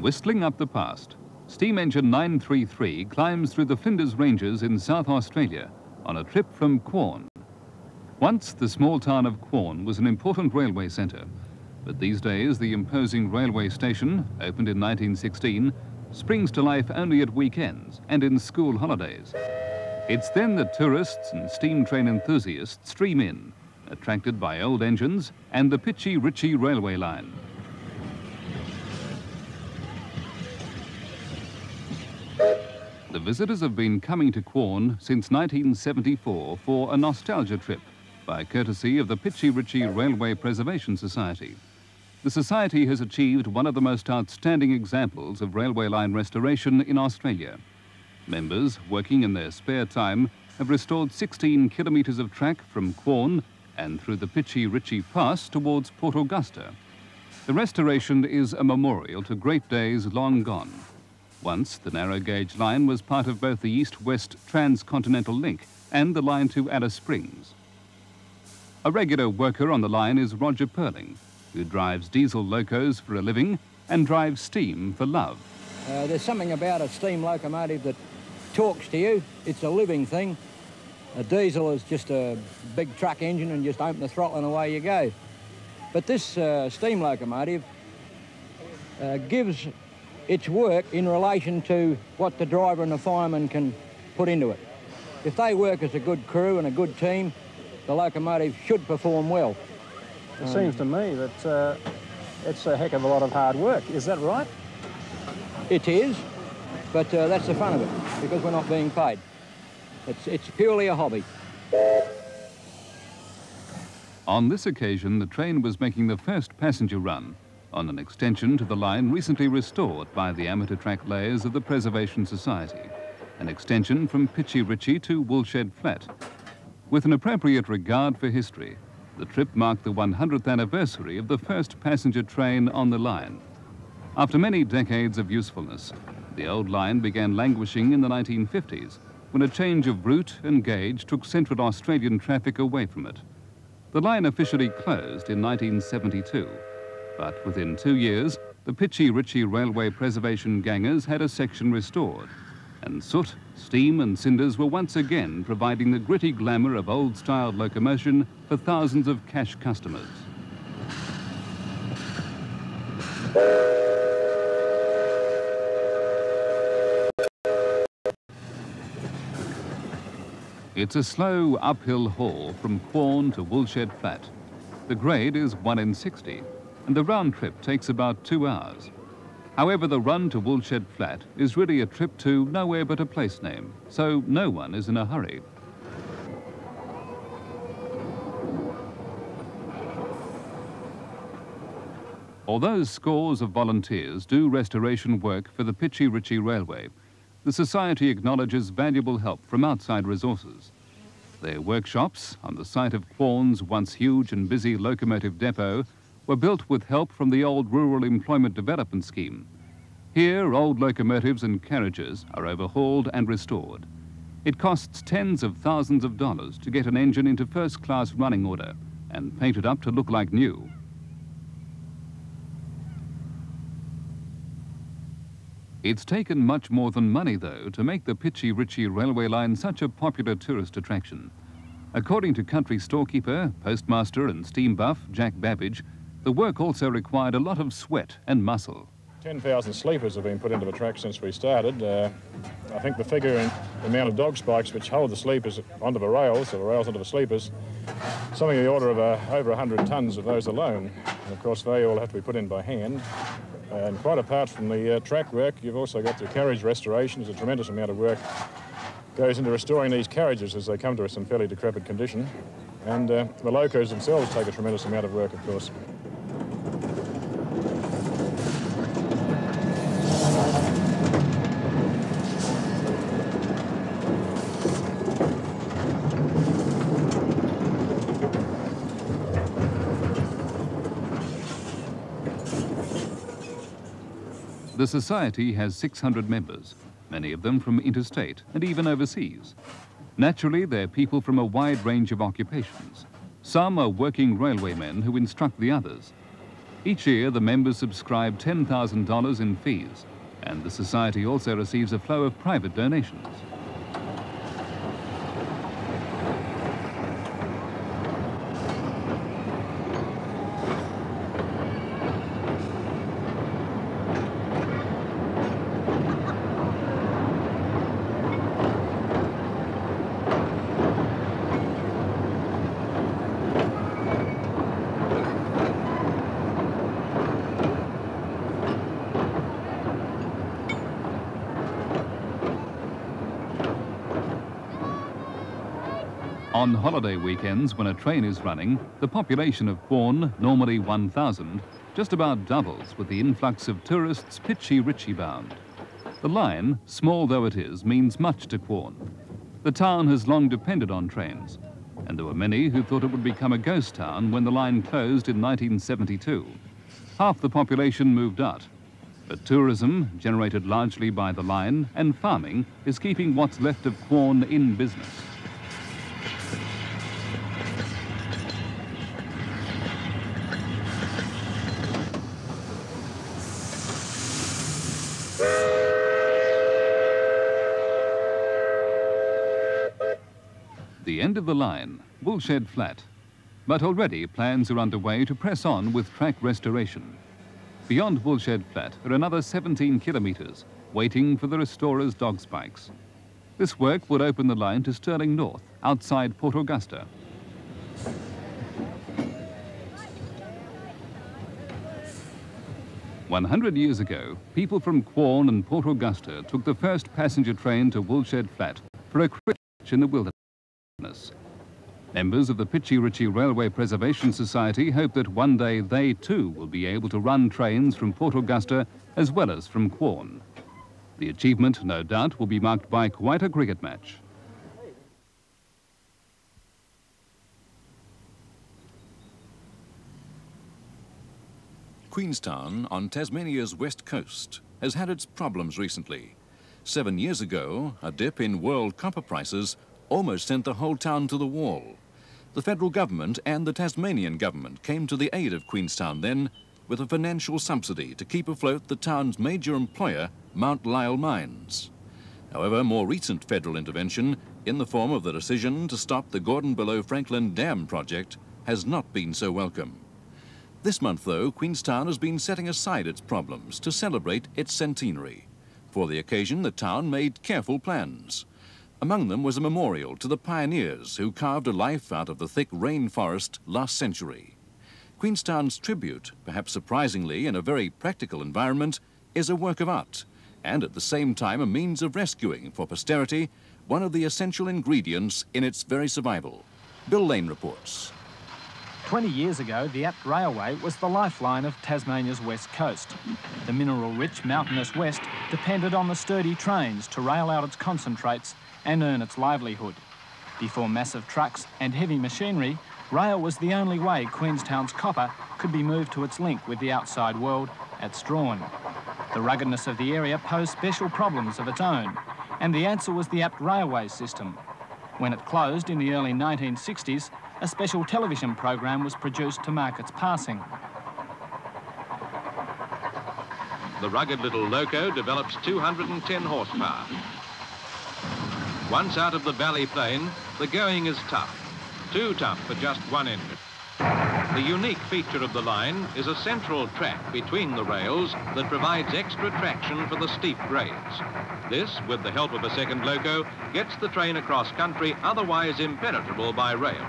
Whistling up the past, steam engine 933 climbs through the Flinders Ranges in South Australia on a trip from Quorn. Once the small town of Quorn was an important railway centre, but these days the imposing railway station, opened in 1916, springs to life only at weekends and in school holidays. It's then that tourists and steam train enthusiasts stream in, attracted by old engines and the Pichi Richi railway line. The visitors have been coming to Quorn since 1974 for a nostalgia trip by courtesy of the Pichi Richi Railway Preservation Society. The Society has achieved one of the most outstanding examples of railway line restoration in Australia. Members, working in their spare time, have restored 16 kilometres of track from Quorn and through the Pichi Richi Pass towards Port Augusta. The restoration is a memorial to great days long gone. Once, the narrow gauge line was part of both the east-west transcontinental link and the line to Alice Springs. A regular worker on the line is Roger Perling, who drives diesel locos for a living and drives steam for love. There's something about a steam locomotive that talks to you. It's a living thing. A diesel is just a big truck engine and just open the throttle and away you go. But this steam locomotive gives its work in relation to what the driver and the fireman can put into it. If they work as a good crew and a good team, the locomotive should perform well. It seems to me that it's a heck of a lot of hard work. Is that right? It is, but that's the fun of it, because we're not being paid. It's purely a hobby. On this occasion, the train was making the first passenger run on an extension to the line recently restored by the amateur track layers of the Preservation Society, an extension from Pichi Richi to Woolshed Flat. With an appropriate regard for history, the trip marked the 100th anniversary of the first passenger train on the line. After many decades of usefulness, the old line began languishing in the 1950s, when a change of route and gauge took Central Australian traffic away from it. The line officially closed in 1972, but within 2 years, the Pichi Richi Railway Preservation Gangers had a section restored, and soot, steam and cinders were once again providing the gritty glamour of old-style locomotion for thousands of cash customers. It's a slow uphill haul from Quorn to Woolshed Flat. The grade is 1 in 60, and the round trip takes about 2 hours. However, the run to Woolshed Flat is really a trip to nowhere but a place name, so no one is in a hurry. Although scores of volunteers do restoration work for the Pichi Richi Railway, the Society acknowledges valuable help from outside resources. Their workshops on the site of Quorn's once huge and busy locomotive depot were built with help from the old Rural Employment Development Scheme. Here, old locomotives and carriages are overhauled and restored. It costs tens of thousands of dollars to get an engine into first-class running order and painted up to look like new. It's taken much more than money, though, to make the Pichi Richi railway line such a popular tourist attraction. According to country storekeeper, postmaster and steam buff Jack Babbage, the work also required a lot of sweat and muscle. 10,000 sleepers have been put into the track since we started. I think the figure in the amount of dog spikes which hold the sleepers onto the rails, or the rails onto the sleepers, something in the order of over 100 tonnes of those alone. And of course, they all have to be put in by hand. And quite apart from the track work, you've also got the carriage restoration. There's a tremendous amount of work goes into restoring these carriages as they come to us in fairly decrepit condition. And the locos themselves take a tremendous amount of work, of course. The Society has 600 members, many of them from interstate and even overseas. Naturally, they're people from a wide range of occupations. Some are working railwaymen who instruct the others. Each year, the members subscribe $10,000 in fees, and the society also receives a flow of private donations. On holiday weekends, when a train is running, the population of Quorn, normally 1,000, just about doubles with the influx of tourists Pichi Richi bound. The line, small though it is, means much to Quorn. The town has long depended on trains, and there were many who thought it would become a ghost town when the line closed in 1972. Half the population moved out, but tourism, generated largely by the line, and farming, is keeping what's left of Quorn in business. The end of the line, Woolshed Flat. But already plans are underway to press on with track restoration. Beyond Woolshed Flat are another 17 kilometres, waiting for the restorer's dog spikes. This work would open the line to Stirling North, outside Port Augusta. "100 years ago, people from Quorn and Port Augusta took the first passenger train to Woolshed Flat for a quick stretch in the wilderness. Members of the Pichi Richi Railway Preservation Society hope that one day they too will be able to run trains from Port Augusta as well as from Quorn. The achievement, no doubt, will be marked by quite a cricket match. Queenstown, on Tasmania's west coast, has had its problems recently. 7 years ago, a dip in world copper prices almost sent the whole town to the wall. The federal government and the Tasmanian government came to the aid of Queenstown then with a financial subsidy to keep afloat the town's major employer, Mount Lyell Mines. However, more recent federal intervention, in the form of the decision to stop the Gordon Below Franklin Dam project, has not been so welcome. This month, though, Queenstown has been setting aside its problems to celebrate its centenary. For the occasion, the town made careful plans. Among them was a memorial to the pioneers who carved a life out of the thick rainforest last century. Queenstown's tribute, perhaps surprisingly in a very practical environment, is a work of art, and at the same time a means of rescuing for posterity one of the essential ingredients in its very survival. Bill Lane reports. 20 years ago, the Apt Railway was the lifeline of Tasmania's west coast. The mineral-rich mountainous west depended on the sturdy trains to rail out its concentrates and earn its livelihood. Before massive trucks and heavy machinery, rail was the only way Queenstown's copper could be moved to its link with the outside world at Strawn. The ruggedness of the area posed special problems of its own, and the answer was the Apt Railway system. When it closed in the early 1960s, a special television program was produced to mark its passing. The rugged little loco develops 210 horsepower. Once out of the valley plain, the going is tough. Too tough for just one engine. The unique feature of the line is a central track between the rails that provides extra traction for the steep grades. This, with the help of a second loco, gets the train across country otherwise impenetrable by rail.